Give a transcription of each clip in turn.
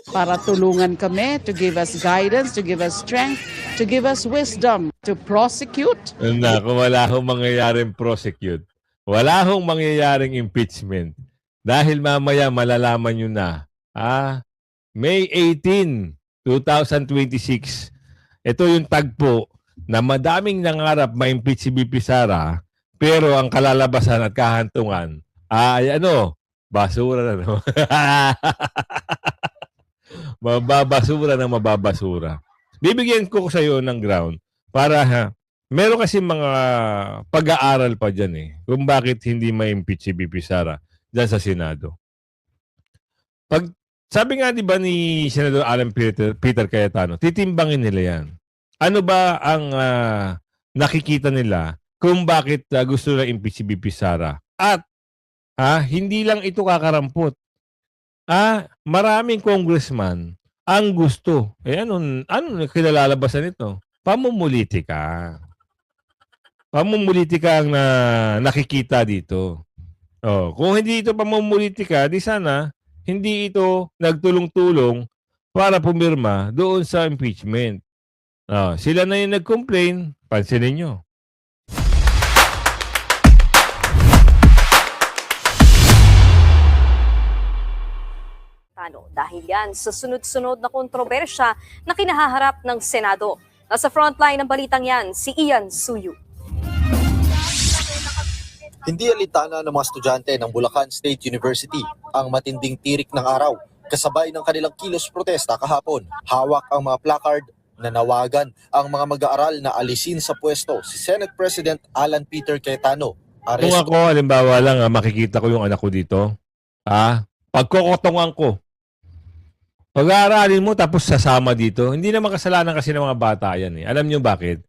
para tulungan kami, to give us guidance, to give us strength, to give us wisdom to prosecute. Naku, wala hong mangyayaring prosecute. Wala hong mangyayaring impeachment. Dahil mamaya malalaman nyo na, May 18, 2026, ito yung tagpo na madaming nangarap ma-impeach si BP Sara, pero ang kalalabasan at kahantungan ay basura na naman. Mababasura na mababasura. Bibigyan ko sa iyo ng ground para meron kasi mga pag-aaral pa dyan kung bakit hindi ma-impeach si BP Sara dyan sa Senado. Sabi nga di ba ni Senador Alan Peter Cayetano, titimbangin nila yan. Ano ba ang nakikita nila kung bakit gusto nila impeach si BP Sara? At hindi lang ito kakarampot. Maraming congressman ang gusto. Ano kinalalabasan ito? Pamumulitika. Pamumulitika ang nakikita dito. Kung hindi ito pamumulitika, di sana hindi ito nagtulong-tulong para pumirma doon sa impeachment. Sila na yung nag-complain, pansinin nyo. Dahil yan sa sunod-sunod na kontrobersya na kinahaharap ng Senado. Nasa frontline ng balitang yan, si Ian Suyu. Hindi alintana ng mga estudyante ng Bulacan State University ang matinding tirik ng araw kasabay ng kanilang kilos protesta kahapon. Hawak ang mga placard na nawagan ang mga mag-aaral na alisin sa pwesto si Senate President Alan Peter Cayetano. Kung ako, halimbawa lang, makikita ko yung anak ko dito, pagkokotongan ko, pag-aaralin mo tapos sasama dito, hindi naman kasalanan kasi ng mga bata yan. Alam niyo bakit?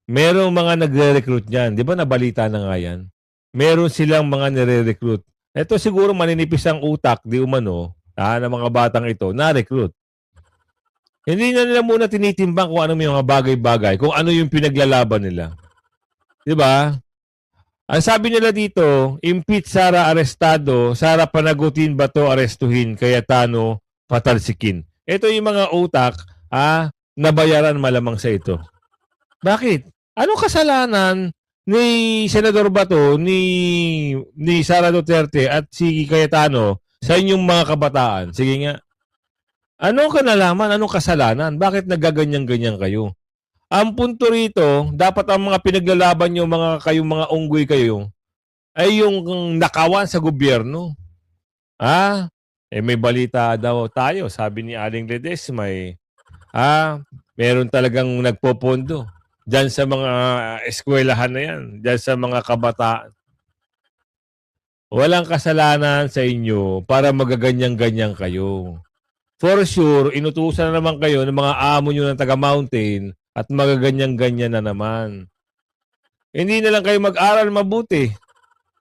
Merong mga nagre-recruit niyan. Di ba nabalita na nga yan? Meron silang mga nire-recruit. Ito siguro maninipis ang utak, di umano, ng mga batang ito, na-recruit. Hindi na nila muna tinitimbang kung ano yung mga bagay-bagay, kung ano yung pinaglalaban nila. Di ba? Ang sabi nila dito, impeach Sara arestado, Sara panagutin Bato arestuhin, Cayetano patalsikin. Ito yung mga utak, nabayaran malamang sa ito. Bakit? Anong kasalanan ni Senador Bato, ni Sara Duterte at si Cayetano sa inyong mga kabataan? Sige nga. Anong kanalaman? Anong kasalanan? Bakit nagaganyan-ganyan kayo? Ang punto rito, dapat ang mga pinaglalaban nyo, kayong mga unggoy kayo, ay yung nakawan sa gobyerno. May balita daw tayo, sabi ni Aling Ledesma, meron talagang nagpopondo diyan sa mga eskwelahan na yan, diyan sa mga kabataan. Walang kasalanan sa inyo para magaganyan-ganyan kayo. For sure, inutusan na naman kayo ng mga amo nyo ng taga-mountain at magaganyan-ganyan na naman. Hindi na lang kayo mag-aral mabuti.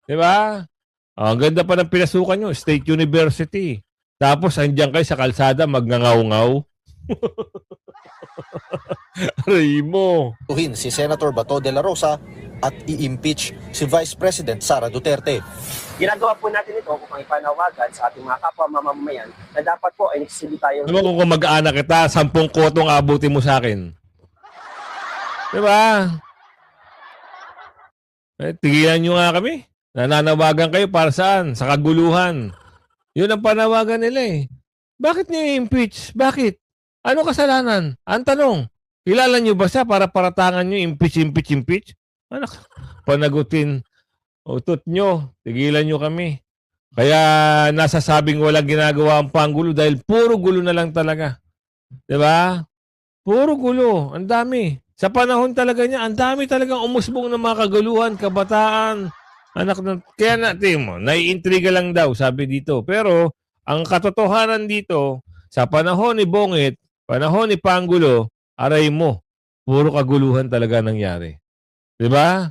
Di ba? Ang ganda pa ng pinasukan nyo, State University. Tapos, andyan kayo sa kalsada, magngangaw-ngaw. Aray mo. Si Senator Bato de la Rosa at i-impeach si Vice President Sara Duterte. Ginagawa po natin ito upang ipanawagan sa ating mga kapwa mamamayan na dapat po ay nagsisili tayo. Naman kung mag-anak kita, 10 kotong abutin mo sa akin. Di ba? Tigilan nyo nga kami. Nananawagan kayo para saan? Sa kaguluhan. Yun ang panawagan nila Bakit niyo i-impeach? Bakit? Ano kasalanan? Ang tanong, kilala niyo ba siya para paratangan niyo impeach? Anak, panagutin. Utot nyo, tigilan nyo kami. Kaya nasasabing walang ginagawa ang panggulo dahil puro gulo na lang talaga. Diba? Puro gulo. Ang dami. Sa panahon talaga niya, ang dami talagang umusbong ng mga kaguluhan, kabataan. Kaya natin mo, naiintriga lang daw, sabi dito. Pero, ang katotohanan dito, sa panahon ni Bongit, panahon ni Pangulo, aray mo, puro kaguluhan talaga nangyari. Diba?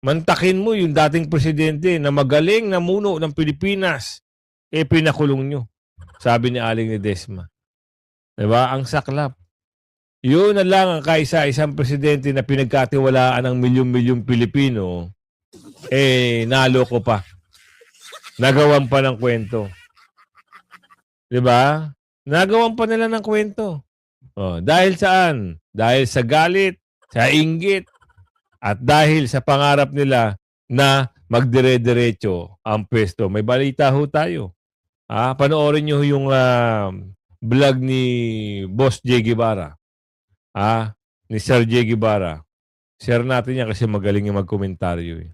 Mantakin mo yung dating presidente na magaling na muno ng Pilipinas, pinakulong nyo. Sabi ni Aling Ledesma. Diba? Ang saklap. Yun na lang ang kaisa-isang presidente na pinagkatiwalaan ng milyon-milyong Pilipino, naloko pa. Nagawan pa ng kwento. 'Di ba? Nagawan pa nila ng kwento. Oh, dahil saan? Dahil sa galit, sa inggit, at dahil sa pangarap nila na magdire-diretso ang pwesto. May balita ho tayo. Panoorin niyo yung vlog ni Boss J. Guevara. Ni Sir J. Guevara. Share natin yan kasi magaling yung magkomentaryo.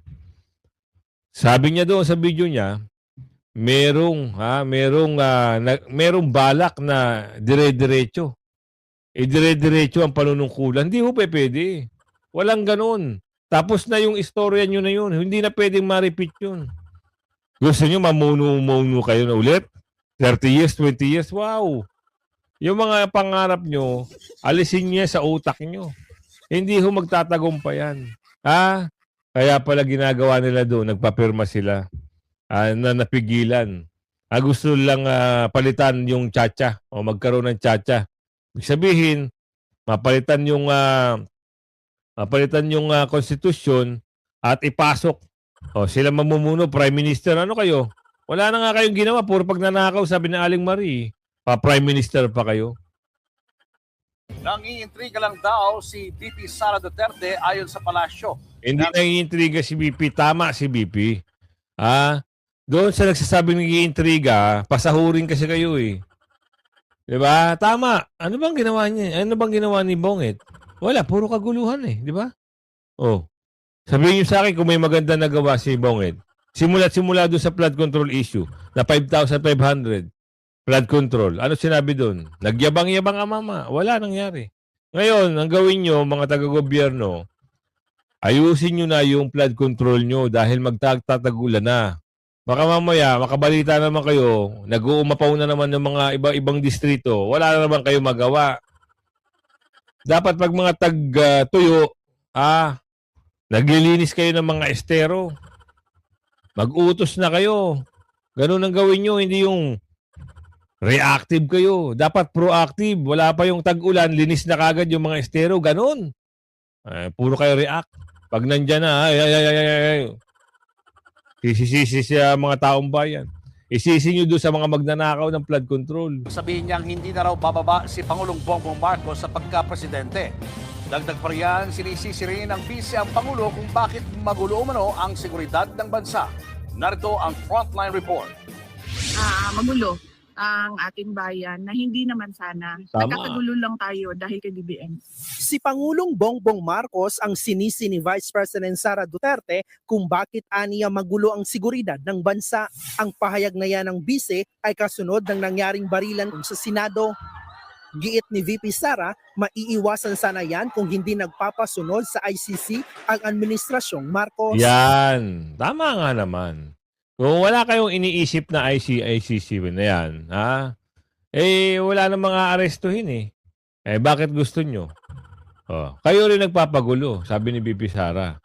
Sabi niya doon sa video niya, merong balak na dire-diretso. Dire-diretso ang panunungkulan. Hindi ho pwede. Walang ganun. Tapos na yung istorya nyo na yun. Hindi na pwedeng ma-repeat yun. Gusto nyo mamuno kayo na ulit? 30 years, 20 years? Wow! Yung mga pangarap nyo, alisin niya sa utak nyo. Hindi ho magtatagumpay yan. Kaya pala ginagawa nila doon, nagpapirma sila na napigilan. Gusto lang palitan yung tsacha o magkaroon ng tsacha. Ibig sabihin, mapalitan yung konstitusyon at ipasok. Sila mamumuno, Prime Minister, ano kayo? Wala na nga kayong ginawa, puro pagnanakaw, sabi ni Aling Marie. Prime Minister pa kayo. Nangiintriga lang daw si VP Sara Duterte ayon sa palasyo. Hindi nangiintriga si BP. Tama si BP. Doon sa nagsasabing nangiintriga, pasahurin kasi kayo eh. Diba? Tama. Ano bang ginawa niya? Ano bang ginawa ni Bongit? Wala, puro kaguluhan eh. Diba? Sabihin niyo sa akin kung may maganda nagawa si Bongit. Simula doon sa flood control issue na 5,500. Flood control. Ano sinabi doon? Nagyabang-yabang ang mama. Wala nangyari. Ngayon, ang gawin nyo, mga taga-gobyerno, ayusin nyo na yung flood control nyo dahil magtatagulan na. Baka mamaya, makabalita naman kayo, nag-uumapaw na naman ng mga ibang distrito, wala na naman kayo magawa. Dapat pag mga tag-tuyo, naglilinis kayo ng mga estero. Mag-utos na kayo. Ganun ang gawin nyo, hindi yung reactive kayo. Dapat proactive. Wala pa yung tag-ulan, linis na kagad yung mga estero. Ganun. Puro kayo react. Pag nandyan na, sisisi sa mga taong bayan. Isisi nyo doon sa mga magnanakaw ng flood control. Sabihin niyang hindi na raw bababa si Pangulong Bongbong Marcos sa pagka-presidente. Dagdag pa riyan, sinisisi rin ng vice ang Pangulo kung bakit magulo umano ang seguridad ng bansa. Narito ang Frontline Report. Magulo ang ating bayan na hindi naman sana. Nagkakagulo lang tayo dahil kay BBM. Si Pangulong Bongbong Marcos ang sinisi ni Vice President Sara Duterte kung bakit aniya magulo ang seguridad ng bansa. Ang pahayag na yan ng bise ay kasunod ng nangyaring barilan sa Senado. Giit ni VP Sara, maiiwasan sana yan kung hindi nagpapasunod sa ICC ang administrasyong Marcos. Yan. Tama nga naman. Kung wala kayong iniisip na ICC na yan, wala na mga arestuhin eh. Bakit gusto nyo? Kayo rin nagpapagulo, sabi ni VP Sara.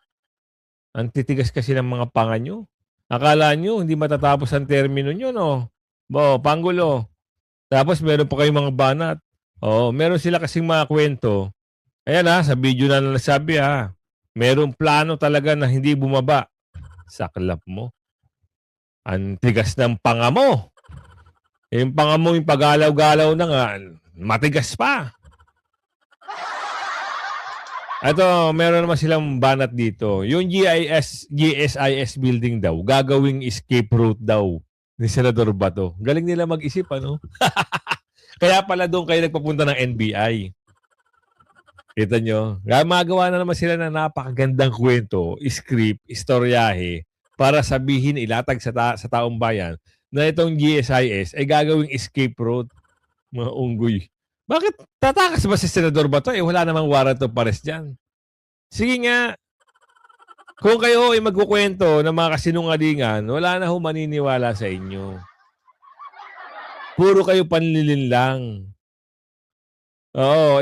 Ang titigas kasi ng mga panga nyo. Akala nyo, hindi matatapos ang termino nyo, no? Panggulo. Tapos meron pa kayong mga banat. Meron sila kasing mga kwento. Ayan sa video na nasabi merong plano talaga na hindi bumaba. Saklap mo. Ang tigas ng panga mo. Yung panga mo, yung pagalaw-galaw na nga, matigas pa. Ito, meron naman silang banat dito. Yung GSIS building daw, gagawing escape route daw ni Senador Bato. Galing nila mag-isip, ano? Kaya pala doon kayo nagpapunta ng NBI. Kita nyo? Magawa na naman sila ng napakagandang kwento, script, istoryahe, para sabihin, ilatag sa taong bayan na itong GSIS ay gagawing escape route. Mga unggoy. Bakit tatakas ba si Senador Bato? Wala namang warrant of arrest dyan. Sige nga, kung kayo ay magkukwento ng mga kasinungalingan, wala na ho maniniwala sa inyo. Puro kayo panlilin lang.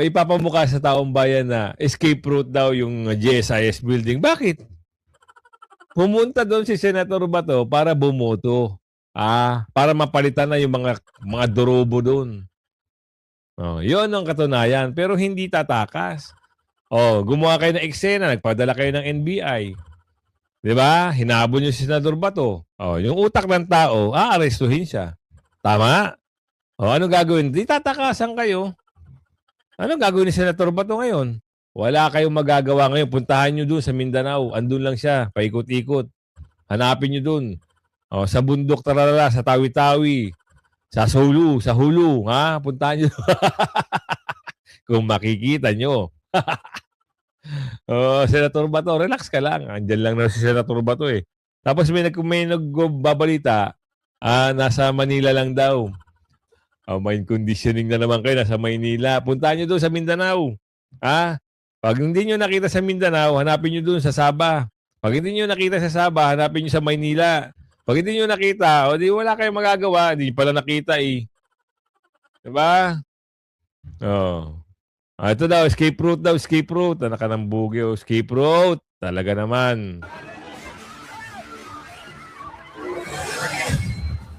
Ipapamukha sa taong bayan na escape route daw yung GSIS building. Bakit? Pumunta doon si Senator Bato para bumoto. Para mapalitan na yung mga durobo doon. Yun ang katunayan. Pero hindi tatakas. Gumawa kayo ng eksena, nagpadala kayo ng NBI. Diba? Hinabol niyo si Senador Bato. Yung utak ng tao, aarestuhin siya. Tama? O, anong gagawin? Di tatakasan kayo. Anong gagawin ni Senator Bato ngayon? Wala kayong magagawa ngayon. Puntahan nyo doon sa Mindanao. Andun lang siya. Paikot-ikot. Hanapin nyo doon. O, sa bundok, tararara, sa Tawi-Tawi. Sa Hulu. Ha? Puntahan nyo. Kung makikita nyo. Senator Bato, relax ka lang. Andyan lang na si Senator Bato eh. Tapos may nagbabalita, nasa Manila lang daw. Mind conditioning na naman kayo, nasa Maynila. Puntahan nyo doon sa Mindanao. Pag hindi nyo nakita sa Mindanao, hanapin nyo doon sa Sabah. Pag hindi nyo nakita sa Sabah, hanapin nyo sa Maynila. Pag hindi nyo nakita, o di wala kayong magagawa. Hindi pala nakita eh. Diba? Ito daw, escape route. Anak ka ng bugyo, escape route. Talaga naman.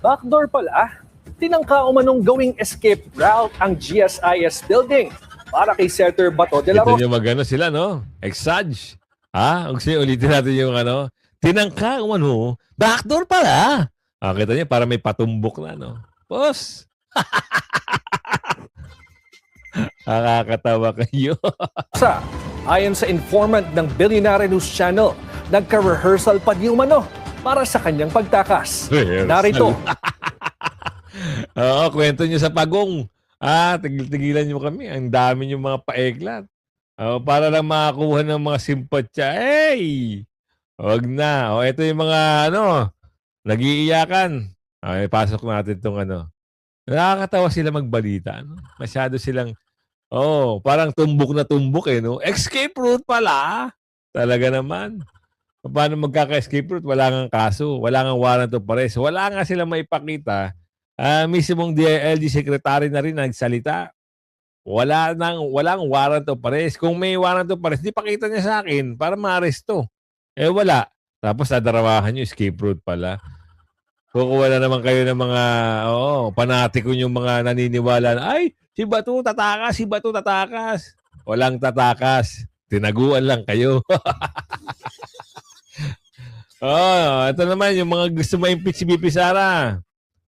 Backdoor pala. Tinangka umanong gawing escape route ang GSIS building para kay Senator Bato de la Ito Rosa. yung magano sila, no? Exage. Ulitin natin yung ano. Tinangka umano, backdoor pala. Kita niyo, para may patumbok na, no? Boss. Nakakatawa kayo. Ayon sa informant ng Billionaire News Channel, nagka-rehearsal pa di umano para sa kanyang pagtakas. Narito. Kwento nyo sa pagong. Tigil-tigilan nyo kami. Ang dami nyo mga paeklat. Para lang makakuha ng mga simpatya. Hey! Huwag na. Ito yung mga nag-iiyakan. Pasok natin itong Nakakatawa sila magbalita. Masyado silang, parang tumbok na tumbok eh. No? Escape route pala. Talaga naman. Paano magkaka-escape route? Wala nga kaso. Wala nga warrant of arrest. Wala nga silang maipakita. Mismong DILG secretary na rin nagsalita. Walang warrant of arrest. Kung may warrant of arrest, di pakita niya sa akin para ma-aresto. Wala. Tapos nadarawahan nyo, escape route pala. Kukuha na naman kayo ng mga, panatiko yung mga naniniwala na, ay, si Bato tatakas. Walang tatakas. Tinaguan lang kayo. Ito naman, yung mga gusto ma-impeach si BP Sara.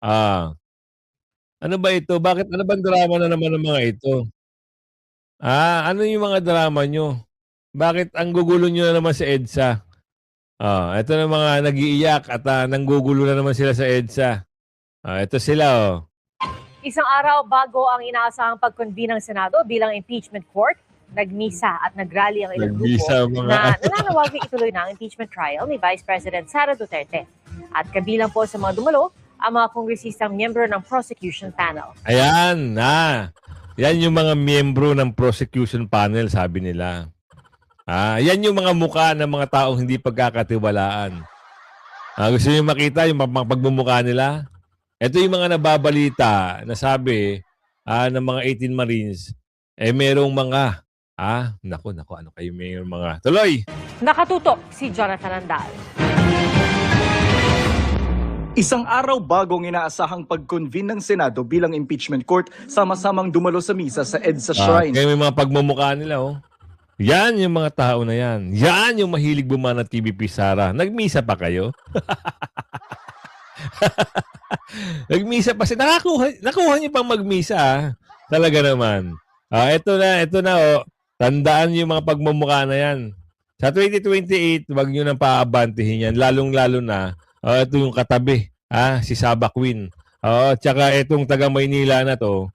Ano ba ito? Ano bang drama na naman ng mga ito? Ano yung mga drama nyo? Bakit ang gugulo nyo na naman sa EDSA? Ito na mga nag-iiyak at nanggugulo na naman sila sa EDSA. Ito sila, Isang araw bago ang inaasahang pag-convene ng Senado bilang impeachment court, nagmisa at nagrally ang ilang grupo na nananawagin ituloy na ang impeachment trial ni Vice President Sara Duterte. At kabilang po sa mga dumalo, ang mga kongresistang miyembro ng prosecution panel. Ayan, yan yung mga miyembro ng prosecution panel, sabi nila. Yan yung mga mukha ng mga taong hindi pagkakatiwalaan. Gusto niyo makita yung pagmumukha nila? Ito yung mga nababalita na sabi ng mga 18 Marines, merong mga, ano kayo mayroong mga. Tuloy! Nakatutok si Jonathan Andal. Isang araw bagong inaasahang pag-convene ng Senado bilang impeachment court, sama-samang dumalo sa misa sa EDSA Shrine. Kaya may mga pagmumukha nila, Yan yung mga tao na yan. Yan yung mahilig bumana TVP Sara. Nagmisa pa kayo? Nagmisa pa siya. Nakuha niyo pang magmisa, Talaga naman. Ito na, Tandaan yung mga pagmumukha na yan. Sa 2028, wag nyo nang paabantihin yan. Lalong-lalo na, ito yung katabi, si Saba Queen. Tsaka itong taga Maynila na to.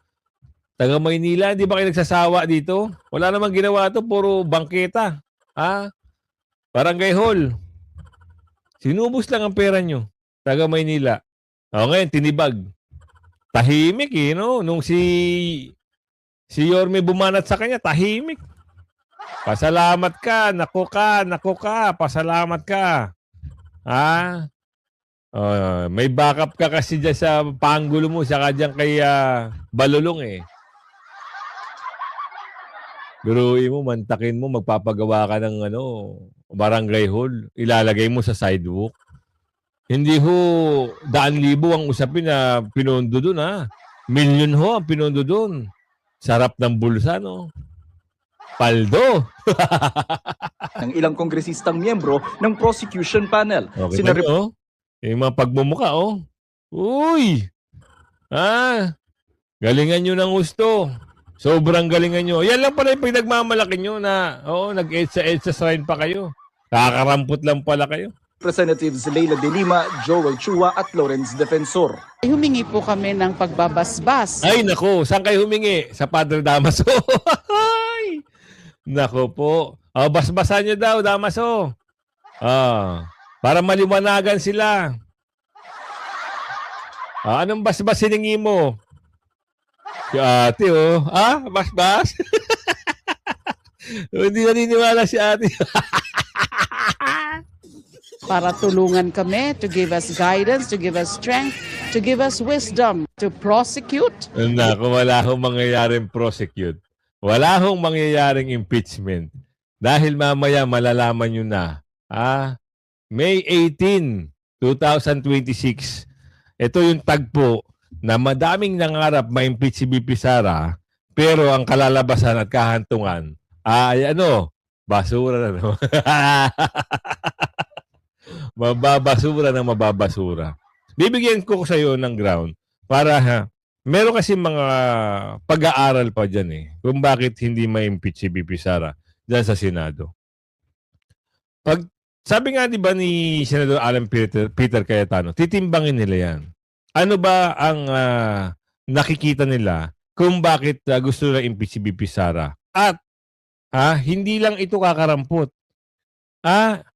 Taga Maynila, hindi ba kayo nagsasawa dito? Wala namang ginawa to, puro bangketa. Barangay Hall. Sinubos lang ang pera nyo. Taga Maynila. Ngayon, tinibag. Tahimik no? Nung si Yorme bumanat sa kanya, tahimik. Pasalamat ka, naku ka, pasalamat ka. May backup ka kasi dyan sa panggulo mo, saka dyan kay Balulong Biruin mo, mantakin mo, magpapagawa ka ng barangay hall, ilalagay mo sa sidewalk. Hindi ho, 100,000 ang usapin na pinondo dun, Million ho ang pinondo dun. Sarap ng bulsa, no? Paldo. Ng ilang kongresistang miyembro ng prosecution panel. Okay, yung mga pagmumuka, Uy! Galingan nyo ng gusto. Sobrang galingan nyo. Yan lang pala yung pinagmamalaki nyo na, nag-EDSA sign pa kayo. Kakarampot lang pala kayo. Representatives Leila De Lima, Joel Chua at Lawrence Defensor. Humingi po kami ng pagbabasbas. Ay, nako. Saan kayo humingi? Sa Padre Damaso. Ay, nako po. Basbasan nyo daw, Damaso. Para maliwanagan sila. Anong basbas hiningi mo? Si ate, basbas? Hindi naniniwala si ate. Para tulungan kami, to give us guidance, to give us strength, to give us wisdom to prosecute. Naku, wala hong mangyayaring prosecute. Wala hong mangyayaring impeachment. Dahil mamaya malalaman nyo na. May 18, 2026. Ito yung tagpo na madaming nangarap ma-impeach si BP Sara, pero ang kalalabasan at kahantungan ay basura na naman. Mababasura ng mababasura. Bibigyan ko sa iyo ng ground para meron kasi mga pag-aaral pa dyan kung bakit hindi ma-impeach si BP Sara dyan sa Senado. Sabi nga di ba ni Senador Alan Peter Cayetano, titimbangin nila yan. Ano ba ang nakikita nila kung bakit gusto nila impeach si BP Sara? At hindi lang ito kakarampot.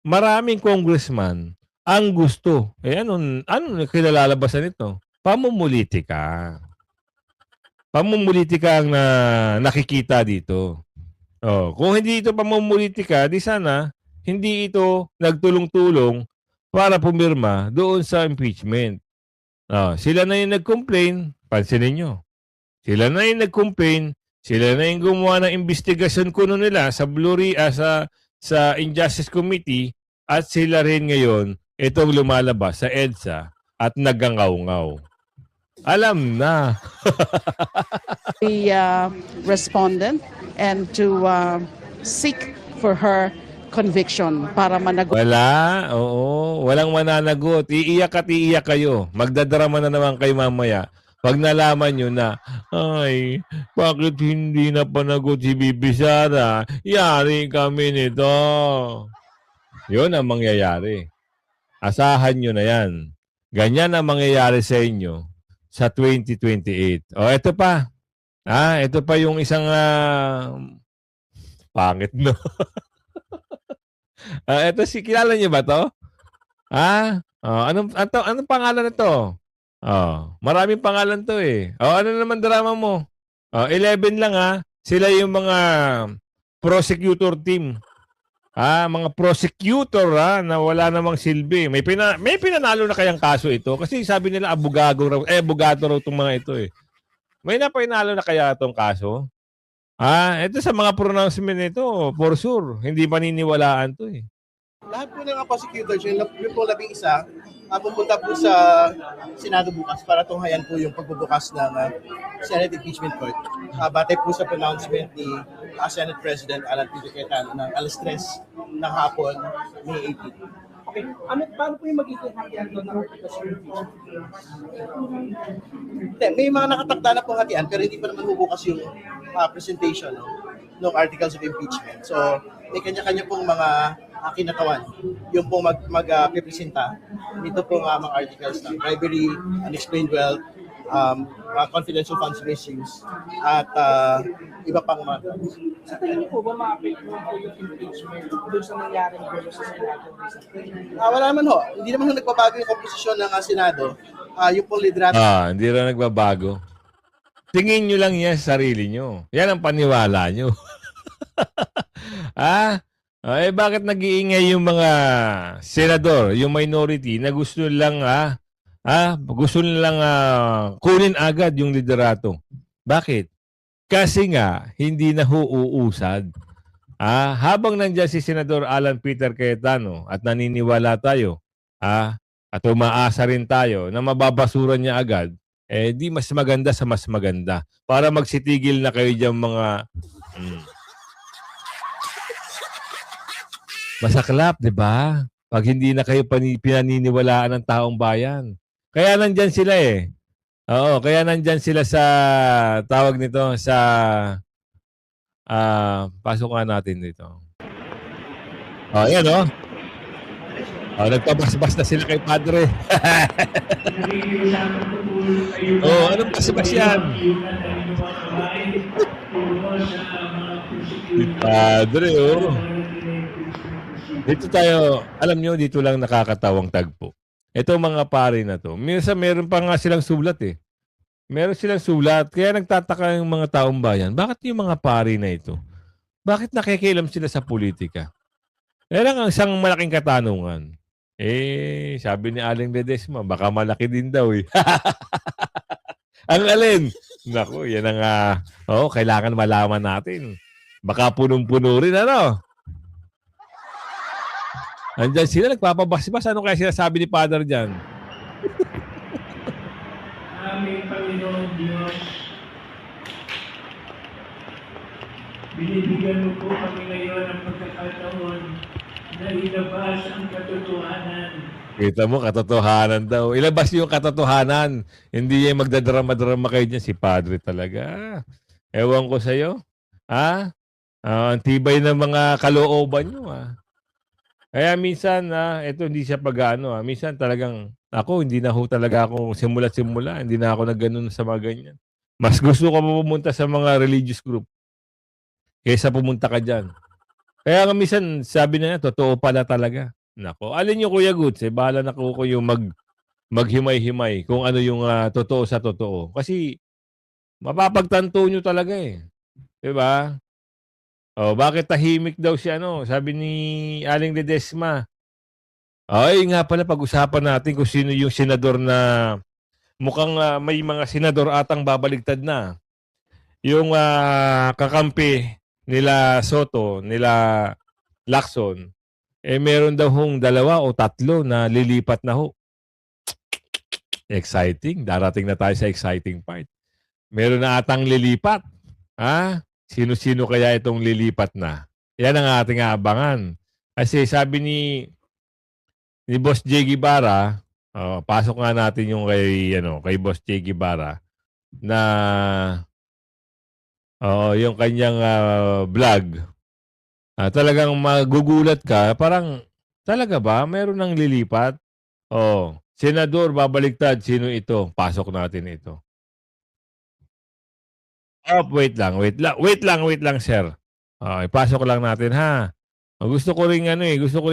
Maraming congressman ang gusto. Ano kinalalabasan ito? Pamumulitika. Pamumulitika ang nakikita dito. Kung hindi ito pamumulitika, di sana hindi ito nagtulong-tulong para pumirma doon sa impeachment. Sila na yung nag-complain, pansinin nyo. Sila na yung nag-complain, sila na yung gumawa ng investigasyon kuno nila sa sa Injustice Committee at sila rin ngayon itong lumalabas sa EDSA at nagangaw-ngaw. Alam na. The respondent and to seek for her conviction para managot. Walang mananagot. Iiyak at iiyak kayo. Magdadrama na naman kayo mamaya. Pag nalaman nyo na, ay, bakit hindi na panagot si BP Sara? Yari kami nito. Yun ang mangyayari. Asahan nyo na yan. Ganyan ang mangyayari sa inyo sa 2028. Ito pa. Ito pa yung isang pangit, no? Ito kilala niyo ba to? Anong pangalan na to? Maraming pangalan to ano naman drama mo? 11 lang Sila yung mga prosecutor team. Mga prosecutor na wala namang silbi. May pinanalo na kayang kaso ito kasi sabi nila abogado raw itong mga ito May napinalo na kaya itong kaso? Ito sa mga pronouncement nito, for sure, hindi paniniwalaan to Lahat po ng prosecutors, yung po 11, pupunta po sa Senado bukas para tunghayan po yung pagbubukas ng Senate Impeachment Court. Batay po sa pronouncement ni Senate President Alan Peter Cayetano ng alas 3 ng hapon, May 18. Okay, paano po yung magiging hatian doon ng articles of impeachment? May mga nakatakda na pong hatian pero hindi pa naman bubukas yung presentation ng articles of impeachment. So, may kanya-kanya pong mga kinatawan. Yung pong mag-presenta dito pong mga articles ng bribery, unexplained wealth, confidential funds misuse, at iba pang mga. Sa tingin niyo po ba ma-affect mo po yung impeachment doon sa nangyari ng sa Senado recently? Wala naman Hindi naman nagbabago yung komposisyon ng Senado. Yung pong liderato. Hindi rin nagbabago. Tingin nyo lang yan sa sarili nyo. Yan ang paniwala nyo. Bakit nag-iingay yung mga senador, yung minority na gusto lang kunin agad yung liderato? Bakit? Kasi nga hindi na uuusad. Habang nandiyan si Senador Alan Peter Cayetano at naniniwala tayo, at umaasa rin tayo na mababasuran niya agad, di mas maganda sa mas maganda para magsitigil na kayo diyan mga masaklap, di ba? Pag hindi na kayo pinaniniwalaan ng taong bayan. Kaya nandyan sila Oo, kaya nandyan sila sa tawag nito sa pasok nga natin dito. Oh, ayan oh. Oh, nagpabasbas na sila kay Padre. Oh, anong basbas yan? Si Padre, oh. Dito tayo, alam nyo, dito lang nakakatawang tagpo. Ito mga pare na to. Minsan meron pa nga silang sulat eh. Meron silang sulat. Kaya nagtataka yung mga taong bayan. Bakit yung mga pare na ito? Bakit nakikialam sila sa politika? Kaya lang ang isang malaking katanungan. Sabi ni Aling Ledesma, baka malaki din daw eh. Ang alin? Naku, yan ang kailangan malaman natin. Baka punong-puno rin, ano? Andyan sila, nagpapabas-bas. Ano kaya sinasabi ni Father dyan? Aming Panginoon Diyos, binibigyan mo po kami ngayon ng pagkakataon na ilabas ang katotohanan. Kita mo, katotohanan daw. Ilabas yung katotohanan. Hindi yung magdadrama-drama kayo dyan. Si Padre talaga. Ewan ko sa'yo. Ang tibay ng mga kalooban nyo. Kaya minsan, ito hindi siya pag-ano. Minsan talagang, hindi na ho talaga ako simula-simula. Hindi na ako nagganon sa mga ganyan. Mas gusto ko pumunta sa mga religious group kaysa pumunta ka dyan. Kaya nga minsan, sabi na totoo pala talaga. Nako, alin yung Kuya Goods, bahala na ko yung maghimay-himay kung ano yung totoo sa totoo. Kasi, mapapagtanto nyo talaga eh. Diba? Bakit tahimik daw si sabi ni Aling Ledesma. Nga pala, pag-usapan natin kung sino yung senador na mukhang may mga senador atang babaligtad na. Yung kakampi nila Soto, nila Lacson, meron daw hong 2 o 3 na lilipat na ho. Exciting. Darating na tayo sa exciting part. Meron na atang lilipat. Sino-sino kaya itong lilipat na? Yan ang ating aabangan. Kasi sabi ni Boss J. Guevara, pasok nga natin yung kay Boss J. Guevara, na yung kanyang vlog. Talagang magugulat ka, parang talaga ba meron nang lilipat? Senador babaligtad, sino ito? Pasok natin ito. Wait lang sir. Ipasok lang natin ha. Gusto ko ring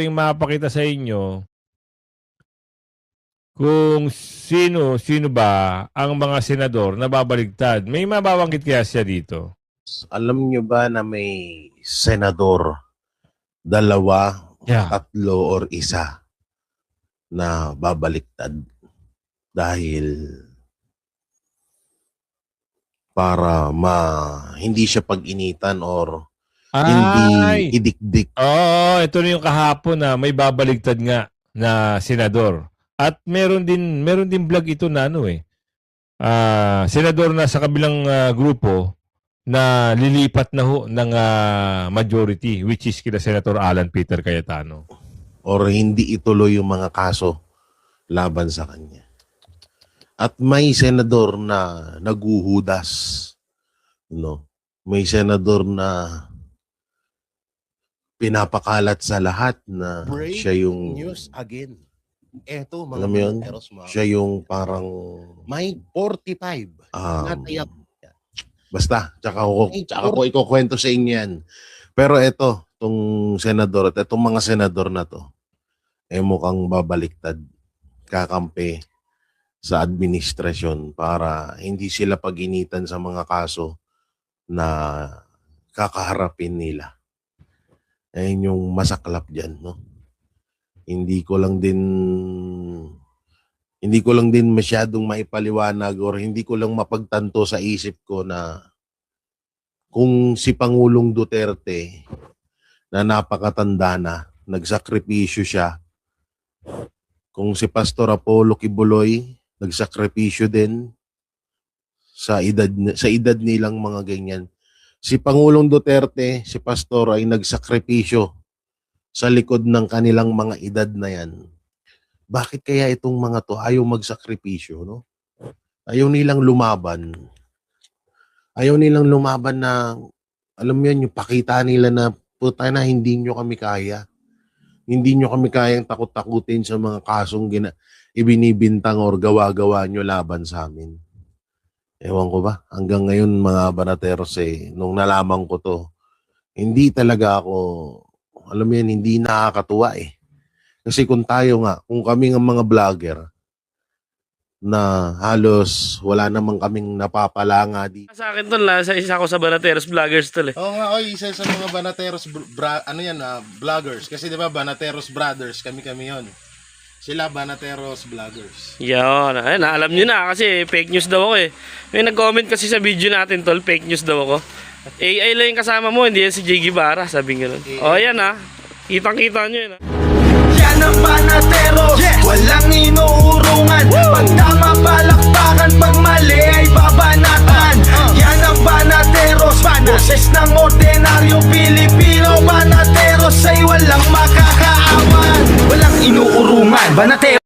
mapakita sa inyo kung sino ba ang mga senador na babaligtad. May mababanggit kaya siya dito? Alam nyo ba na may senador 2, 3 or 1 na babaliktad dahil para hindi siya pag-initan or hindi idikdik. Ito na yung kahapon na may babaligtad nga na senador. At meron din vlog ito na senador na sa kabilang grupo na lilipat na ho ng majority, which is kila Senator Alan Peter Cayetano. Or hindi ituloy yung mga kaso laban sa kanya. At may senador na naguhudas. May senador na pinapakalat sa lahat na siya yung news again. Eto, mga alam mo yun? Siya yung parang may 45. Natayak. Basta, tsaka ko ikukwento sa inyo yan. Pero eto, itong senador at itong mga senador na to, mukhang babaliktad, kakampi sa administrasyon para hindi sila pag-initan sa mga kaso na kakaharapin nila. Ayun yung masaklap dyan, no? Hindi ko lang din masyadong maipaliwanag or hindi ko lang mapagtanto sa isip ko na kung si Pangulong Duterte na napakatanda na, nagsakripisyo siya. Kung si Pastor Apollo Kibuloy, nagsakripisyo din sa edad nilang mga ganyan. Si Pangulong Duterte, si Pastor ay nagsakripisyo sa likod ng kanilang mga edad na yan. Bakit kaya itong mga to ayaw magsakripisyo, no? Ayaw nilang lumaban. Ayaw nilang lumaban na, alam mo yan, yung pakita nila na, puta na, hindi nyo kami kaya. Hindi nyo kami kayang takot-takutin sa mga kasong ibinibintang or gawa-gawa nyo laban sa amin. Ewan ko ba, hanggang ngayon mga banateros nung nalaman ko to, hindi talaga ako, alam mo yan, hindi nakakatuwa Kasi kung tayo nga, kung kami ng mga vlogger, na halos wala namang kaming napapalanga dito. Sa akin tol, isa ako sa Banateros Vloggers tol Oo nga, isa sa mga Banateros, vloggers. Kasi di ba Banateros Brothers, kami yon. Sila Banateros Vloggers. Yan, ayun, alam nyo na kasi fake news daw ako May nag-comment kasi sa video natin tol, fake news daw ako. AI lang yung kasama mo, hindi yan si Jay Guevara, sabi nga nun. O yan kitang-kita nyo yun Yan ang Banateros, walang inuurungan. Pag tama palakpakan, pag mali ay babanatan. Yan ang Banateros, boses ng ordinaryo Pilipino. Banateros ay walang makakaawan, walang inuurungan. Banateros